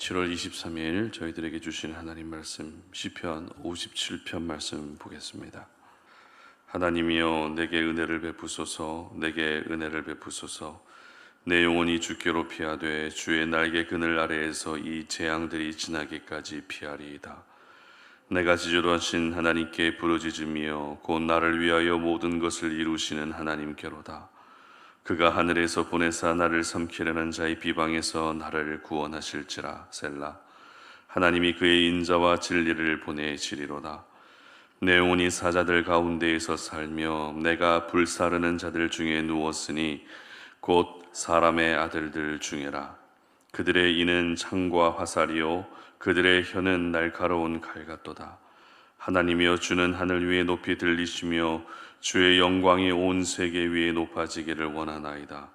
7월 23일 저희들에게 주신 하나님 말씀 시편 57편 말씀 보겠습니다. 하나님이여 내게 은혜를 베푸소서. 내게 은혜를 베푸소서. 내 영혼이 주께로 피하되 주의 날개 그늘 아래에서 이 재앙들이 지나기까지 피하리이다. 내가 지존하신 하나님께 부르짖으며 곧 나를 위하여 모든 것을 이루시는 하나님께로다. 그가 하늘에서 보내사 나를 삼키려는 자의 비방에서 나를 구원하실지라. 셀라. 하나님이 그의 인자와 진리를 보내시리로다. 내 영혼이 사자들 가운데에서 살며 내가 불사르는 자들 중에 누웠으니 곧 사람의 아들들 중에라. 그들의 이는 창과 화살이요 그들의 혀는 날카로운 칼 같도다. 하나님이여 주는 하늘 위에 높이 들리시며 주의 영광이 온 세계 위에 높아지기를 원하나이다.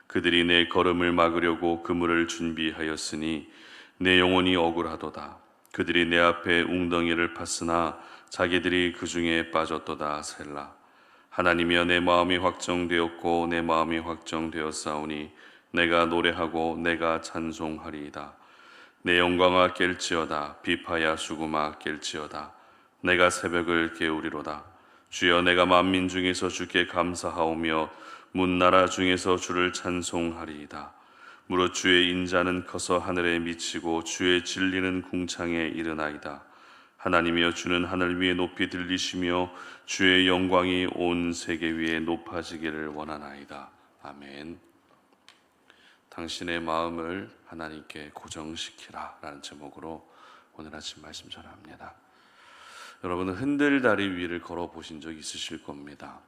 그들이 내 걸음을 막으려고 그물을 준비하였으니 내 영혼이 억울하도다. 그들이 내 앞에 웅덩이를 팠으나 자기들이 그 중에 빠졌도다. 셀라. 하나님이여 내 마음이 확정되었고 내 마음이 확정되었사오니 내가 노래하고 내가 찬송하리이다. 내 영광아 깰지어다. 비파야 수구마 깰지어다. 내가 새벽을 깨우리로다. 주여 내가 만민 중에서 주께 감사하오며 문나라 중에서 주를 찬송하리이다. 무릇 주의 인자는 커서 하늘에 미치고 주의 진리는 궁창에 이르나이다. 하나님이여 주는 하늘 위에 높이 들리시며 주의 영광이 온 세계 위에 높아지기를 원하나이다. 아멘. 당신의 마음을 하나님께 고정시키라 라는 제목으로 오늘 아침 말씀 전합니다. 여러분은 흔들다리 위를 걸어보신 적 있으실 겁니다.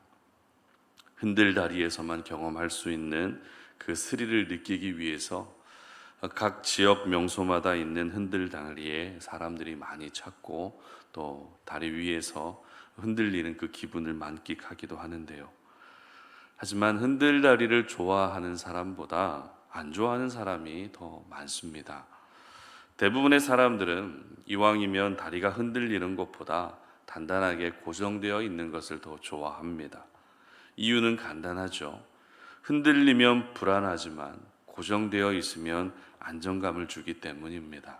흔들다리에서만 경험할 수 있는 그 스릴을 느끼기 위해서 각 지역 명소마다 있는 흔들다리에 사람들이 많이 찾고 또 다리 위에서 흔들리는 그 기분을 만끽하기도 하는데요. 하지만 흔들다리를 좋아하는 사람보다 안 좋아하는 사람이 더 많습니다. 대부분의 사람들은 이왕이면 다리가 흔들리는 것보다 단단하게 고정되어 있는 것을 더 좋아합니다. 이유는 간단하죠. 흔들리면 불안하지만 고정되어 있으면 안정감을 주기 때문입니다.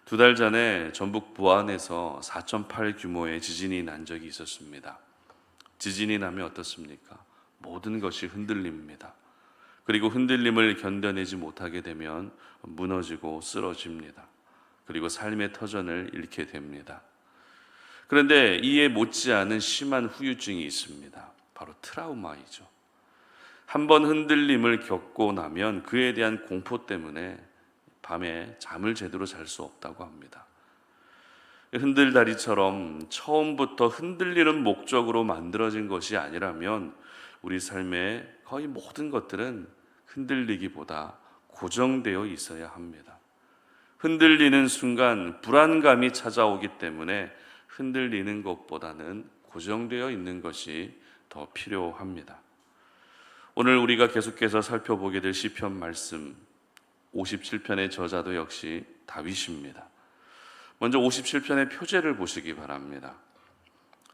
2달 전에 전북 부안에서 4.8 규모의 지진이 난 적이 있었습니다. 지진이 나면 어떻습니까? 모든 것이 흔들립니다. 그리고 흔들림을 견뎌내지 못하게 되면 무너지고 쓰러집니다. 그리고 삶의 터전을 잃게 됩니다. 그런데 이에 못지않은 심한 후유증이 있습니다. 바로 트라우마이죠. 한번 흔들림을 겪고 나면 그에 대한 공포 때문에 밤에 잠을 제대로 잘 수 없다고 합니다. 흔들다리처럼 처음부터 흔들리는 목적으로 만들어진 것이 아니라면 우리 삶의 거의 모든 것들은 흔들리기보다 고정되어 있어야 합니다. 흔들리는 순간 불안감이 찾아오기 때문에 흔들리는 것보다는 고정되어 있는 것이 더 필요합니다. 오늘 우리가 계속해서 살펴보게 될 시편 말씀 57편의 저자도 역시 다윗입니다. 먼저 57편의 표제를 보시기 바랍니다.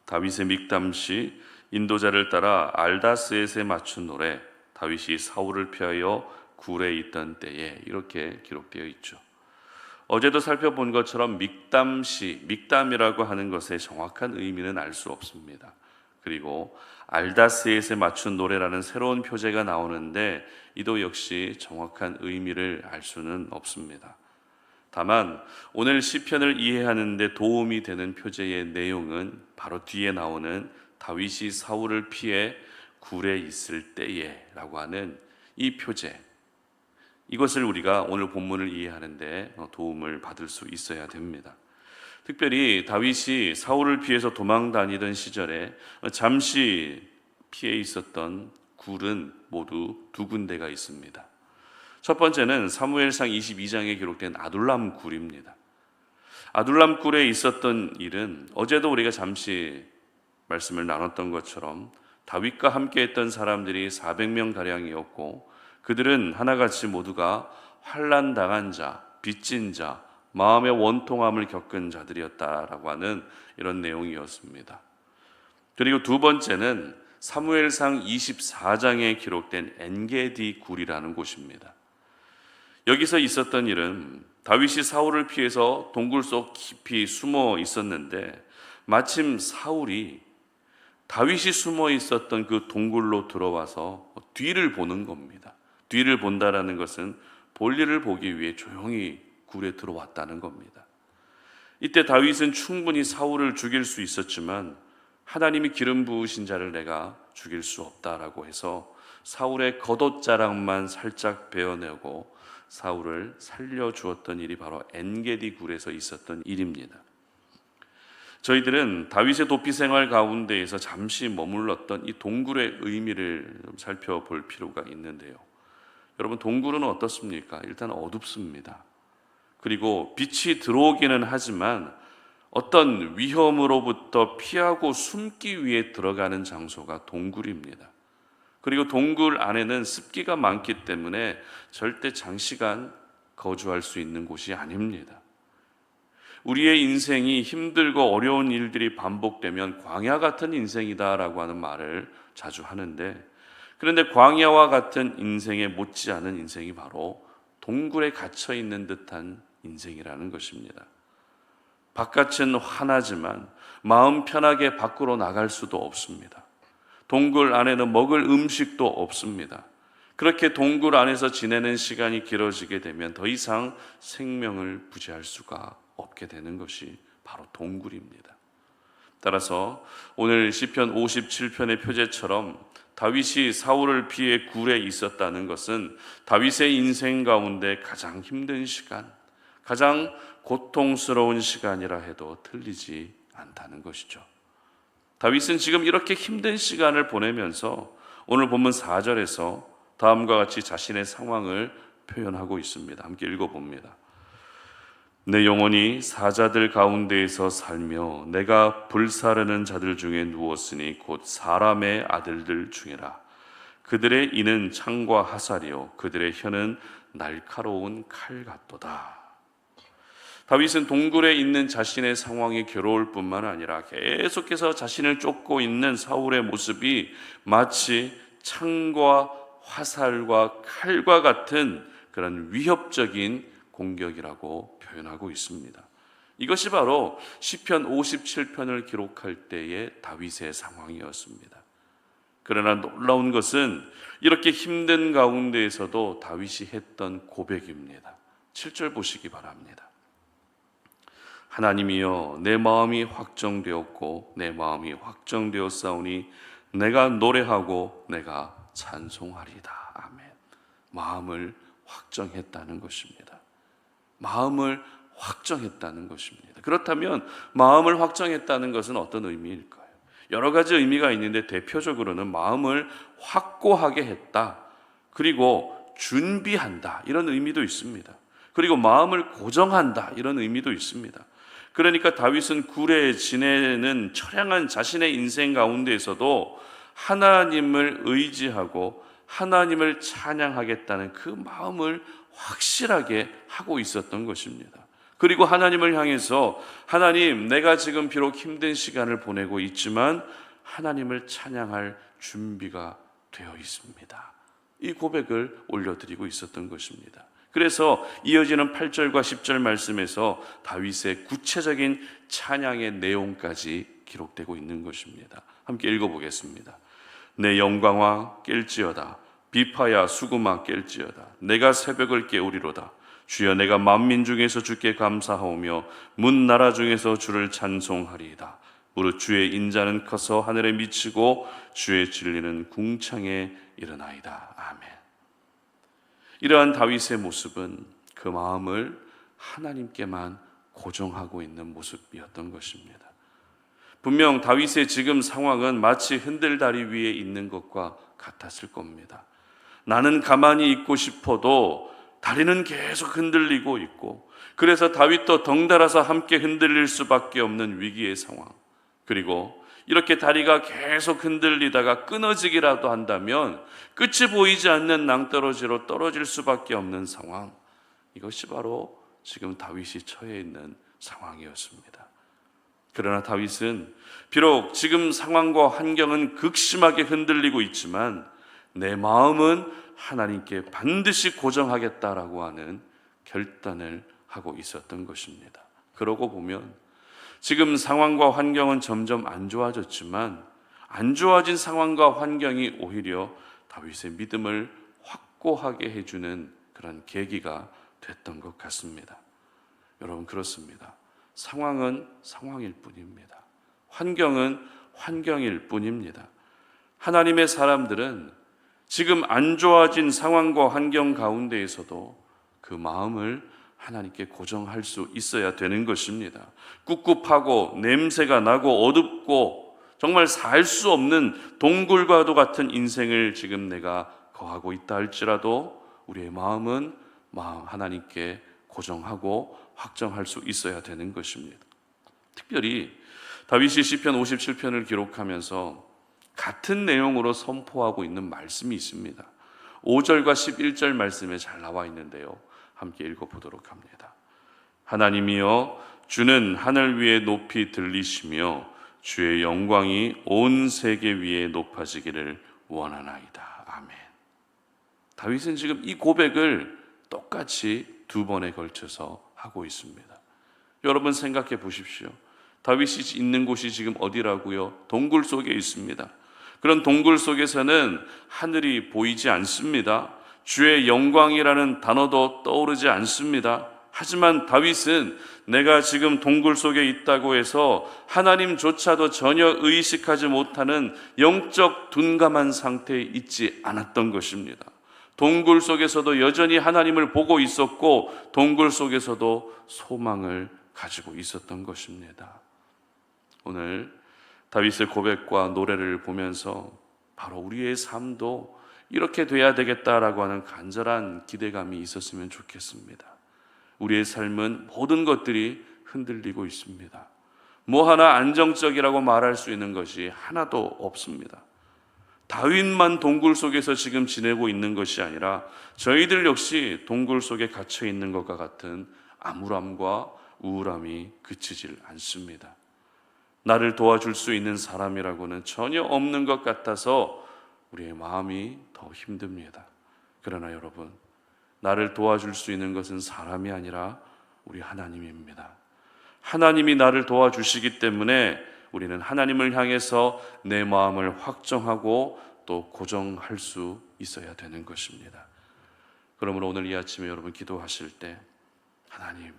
다윗의 믹담시 인도자를 따라 알다스엣에 맞춘 노래, 다윗이 사울을 피하여 굴에 있던 때에, 이렇게 기록되어 있죠. 어제도 살펴본 것처럼 믹담시, 믹담이라고 하는 것의 정확한 의미는 알 수 없습니다. 그리고 알다스엣에 맞춘 노래라는 새로운 표제가 나오는데 이도 역시 정확한 의미를 알 수는 없습니다. 다만 오늘 시편을 이해하는 데 도움이 되는 표제의 내용은 바로 뒤에 나오는 다윗이 사울을 피해 굴에 있을 때에 라고 하는 이 표제, 이것을 우리가 오늘 본문을 이해하는 데 도움을 받을 수 있어야 됩니다. 특별히 다윗이 사울을 피해서 도망 다니던 시절에 잠시 피해 있었던 굴은 모두 2군데가 있습니다. 첫 번째는 사무엘상 22장에 기록된 아둘람 굴입니다. 아둘람 굴에 있었던 일은 어제도 우리가 잠시 말씀을 나눴던 것처럼 다윗과 함께 했던 사람들이 400명 가량이었고 그들은 하나같이 모두가 환난 당한 자, 빚진 자, 마음의 원통함을 겪은 자들이었다라고 하는 이런 내용이었습니다. 그리고 두 번째는 사무엘상 24장에 기록된 엔게디 굴이라는 곳입니다. 여기서 있었던 일은 다윗이 사울을 피해서 동굴 속 깊이 숨어 있었는데 마침 사울이 다윗이 숨어 있었던 그 동굴로 들어와서 뒤를 보는 겁니다. 뒤를 본다라는 것은 볼일을 보기 위해 조용히 굴에 들어왔다는 겁니다. 이때 다윗은 충분히 사울을 죽일 수 있었지만 하나님이 기름 부으신 자를 내가 죽일 수 없다라고 해서 사울의 겉옷자락만 살짝 베어내고 사울을 살려주었던 일이 바로 엔게디 굴에서 있었던 일입니다. 저희들은 다윗의 도피 생활 가운데에서 잠시 머물렀던 이 동굴의 의미를 좀 살펴볼 필요가 있는데요. 여러분, 동굴은 어떻습니까? 일단 어둡습니다. 그리고 빛이 들어오기는 하지만 어떤 위험으로부터 피하고 숨기 위해 들어가는 장소가 동굴입니다. 그리고 동굴 안에는 습기가 많기 때문에 절대 장시간 거주할 수 있는 곳이 아닙니다. 우리의 인생이 힘들고 어려운 일들이 반복되면 광야 같은 인생이다라고 하는 말을 자주 하는데, 그런데 광야와 같은 인생에 못지않은 인생이 바로 동굴에 갇혀 있는 듯한 인생이라는 것입니다. 바깥은 환하지만 마음 편하게 밖으로 나갈 수도 없습니다. 동굴 안에는 먹을 음식도 없습니다. 그렇게 동굴 안에서 지내는 시간이 길어지게 되면 더 이상 생명을 부지할 수가 없게 되는 것이 바로 동굴입니다. 따라서 오늘 시편 57편의 표제처럼 다윗이 사울을 피해 굴에 있었다는 것은 다윗의 인생 가운데 가장 힘든 시간, 가장 고통스러운 시간이라 해도 틀리지 않다는 것이죠. 다윗은 지금 이렇게 힘든 시간을 보내면서 오늘 본문 4절에서 다음과 같이 자신의 상황을 표현하고 있습니다. 함께 읽어봅니다. 내 영혼이 사자들 가운데에서 살며 내가 불사르는 자들 중에 누웠으니 곧 사람의 아들들 중이라. 그들의 이는 창과 화살이요 그들의 혀는 날카로운 칼 같도다. 다윗은 동굴에 있는 자신의 상황이 괴로울 뿐만 아니라 계속해서 자신을 쫓고 있는 사울의 모습이 마치 창과 화살과 칼과 같은 그런 위협적인 공격이라고 표현하고 있습니다. 이것이 바로 시편 57편을 기록할 때의 다윗의 상황이었습니다. 그러나 놀라운 것은 이렇게 힘든 가운데에서도 다윗이 했던 고백입니다. 7절 보시기 바랍니다. 하나님이여 내 마음이 확정되었고 내 마음이 확정되었사오니 내가 노래하고 내가 찬송하리다. 아멘. 마음을 확정했다는 것입니다. 마음을 확정했다는 것입니다. 그렇다면 마음을 확정했다는 것은 어떤 의미일까요? 여러 가지 의미가 있는데 대표적으로는 마음을 확고하게 했다. 그리고 준비한다. 이런 의미도 있습니다. 그리고 마음을 고정한다. 이런 의미도 있습니다. 그러니까 다윗은 굴에 지내는 처량한 자신의 인생 가운데에서도 하나님을 의지하고 하나님을 찬양하겠다는 그 마음을 확실하게 하고 있었던 것입니다. 그리고 하나님을 향해서 하나님, 내가 지금 비록 힘든 시간을 보내고 있지만 하나님을 찬양할 준비가 되어 있습니다. 이 고백을 올려드리고 있었던 것입니다. 그래서 이어지는 8절과 10절 말씀에서 다윗의 구체적인 찬양의 내용까지 기록되고 있는 것입니다. 함께 읽어보겠습니다. 내 영광아 깰지어다. 비파야 수구마 깰지어다. 내가 새벽을 깨우리로다. 주여 내가 만민 중에서 주께 감사하오며 문 나라 중에서 주를 찬송하리이다. 무릇 주의 인자는 커서 하늘에 미치고 주의 진리는 궁창에 이르나이다. 아멘. 이러한 다윗의 모습은 그 마음을 하나님께만 고정하고 있는 모습이었던 것입니다. 분명 다윗의 지금 상황은 마치 흔들다리 위에 있는 것과 같았을 겁니다. 나는 가만히 있고 싶어도 다리는 계속 흔들리고 있고, 그래서 다윗도 덩달아서 함께 흔들릴 수밖에 없는 위기의 상황, 그리고 이렇게 다리가 계속 흔들리다가 끊어지기라도 한다면 끝이 보이지 않는 낭떠러지로 떨어질 수밖에 없는 상황, 이것이 바로 지금 다윗이 처해 있는 상황이었습니다. 그러나 다윗은 비록 지금 상황과 환경은 극심하게 흔들리고 있지만 내 마음은 하나님께 반드시 고정하겠다라고 하는 결단을 하고 있었던 것입니다. 그러고 보면 지금 상황과 환경은 점점 안 좋아졌지만 안 좋아진 상황과 환경이 오히려 다윗의 믿음을 확고하게 해주는 그런 계기가 됐던 것 같습니다. 여러분, 그렇습니다. 상황은 상황일 뿐입니다. 환경은 환경일 뿐입니다. 하나님의 사람들은 지금 안 좋아진 상황과 환경 가운데에서도 그 마음을 하나님께 고정할 수 있어야 되는 것입니다. 꿉꿉하고 냄새가 나고 어둡고 정말 살 수 없는 동굴과도 같은 인생을 지금 내가 거하고 있다 할지라도 우리의 마음은 하나님께 고정하고 확정할 수 있어야 되는 것입니다. 특별히 다윗이 시편 57편을 기록하면서 같은 내용으로 선포하고 있는 말씀이 있습니다. 5절과 11절 말씀에 잘 나와 있는데요, 함께 읽어보도록 합니다. 하나님이여, 주는 하늘 위에 높이 들리시며 주의 영광이 온 세계 위에 높아지기를 원하나이다. 아멘. 다윗은 지금 이 고백을 똑같이 두 번에 걸쳐서 하고 있습니다. 여러분, 생각해 보십시오. 다윗이 있는 곳이 지금 어디라고요? 동굴 속에 있습니다. 그런 동굴 속에서는 하늘이 보이지 않습니다. 주의 영광이라는 단어도 떠오르지 않습니다. 하지만 다윗은 내가 지금 동굴 속에 있다고 해서 하나님조차도 전혀 의식하지 못하는 영적 둔감한 상태에 있지 않았던 것입니다. 동굴 속에서도 여전히 하나님을 보고 있었고 동굴 속에서도 소망을 가지고 있었던 것입니다. 오늘 다윗의 고백과 노래를 보면서 바로 우리의 삶도 이렇게 돼야 되겠다라고 하는 간절한 기대감이 있었으면 좋겠습니다. 우리의 삶은 모든 것들이 흔들리고 있습니다. 뭐 하나 안정적이라고 말할 수 있는 것이 하나도 없습니다. 다윗만 동굴 속에서 지금 지내고 있는 것이 아니라 저희들 역시 동굴 속에 갇혀 있는 것과 같은 암울함과 우울함이 그치질 않습니다. 나를 도와줄 수 있는 사람이라고는 전혀 없는 것 같아서 우리의 마음이 더 힘듭니다. 그러나 여러분, 나를 도와줄 수 있는 것은 사람이 아니라 우리 하나님입니다. 하나님이 나를 도와주시기 때문에 우리는 하나님을 향해서 내 마음을 확정하고 또 고정할 수 있어야 되는 것입니다. 그러므로 오늘 이 아침에 여러분 기도하실 때, 하나님,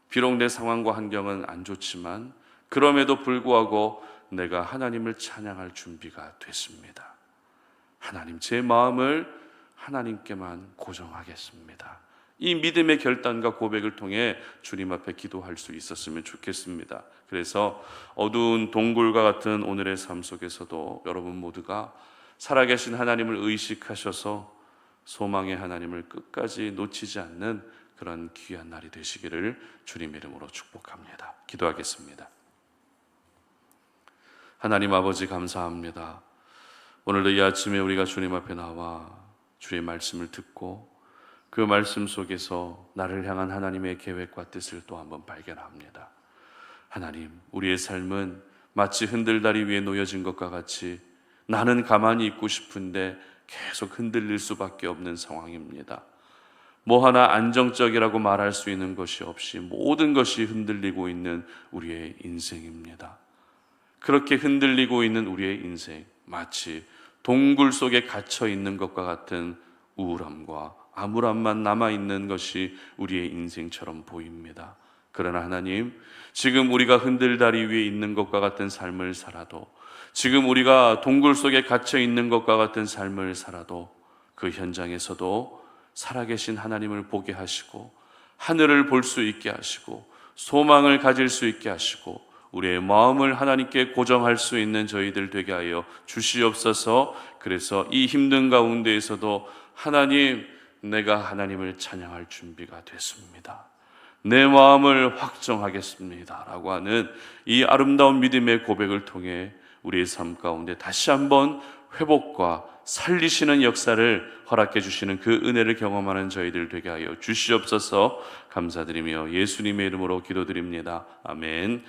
비록 내 상황과 환경은 안 좋지만 그럼에도 불구하고 내가 하나님을 찬양할 준비가 됐습니다. 하나님, 제 마음을 하나님께만 고정하겠습니다. 이 믿음의 결단과 고백을 통해 주님 앞에 기도할 수 있었으면 좋겠습니다. 그래서 어두운 동굴과 같은 오늘의 삶 속에서도 여러분 모두가 살아계신 하나님을 의식하셔서 소망의 하나님을 끝까지 놓치지 않는 그런 귀한 날이 되시기를 주님 이름으로 축복합니다. 기도하겠습니다. 하나님 아버지, 감사합니다. 오늘도 이 아침에 우리가 주님 앞에 나와 주의 말씀을 듣고 그 말씀 속에서 나를 향한 하나님의 계획과 뜻을 또 한번 발견합니다. 하나님, 우리의 삶은 마치 흔들다리 위에 놓여진 것과 같이 나는 가만히 있고 싶은데 계속 흔들릴 수밖에 없는 상황입니다. 뭐 하나 안정적이라고 말할 수 있는 것이 없이 모든 것이 흔들리고 있는 우리의 인생입니다. 그렇게 흔들리고 있는 우리의 인생, 마치 동굴 속에 갇혀 있는 것과 같은 우울함과 암울함만 남아있는 것이 우리의 인생처럼 보입니다. 그러나 하나님, 지금 우리가 흔들다리 위에 있는 것과 같은 삶을 살아도, 지금 우리가 동굴 속에 갇혀 있는 것과 같은 삶을 살아도 그 현장에서도 살아계신 하나님을 보게 하시고 하늘을 볼 수 있게 하시고 소망을 가질 수 있게 하시고 우리의 마음을 하나님께 고정할 수 있는 저희들 되게 하여 주시옵소서. 그래서 이 힘든 가운데에서도 하나님, 내가 하나님을 찬양할 준비가 됐습니다. 내 마음을 확정하겠습니다 라고 하는 이 아름다운 믿음의 고백을 통해 우리의 삶 가운데 다시 한번 회복과 살리시는 역사를 허락해 주시는 그 은혜를 경험하는 저희들 되게 하여 주시옵소서. 감사드리며 예수님의 이름으로 기도드립니다. 아멘.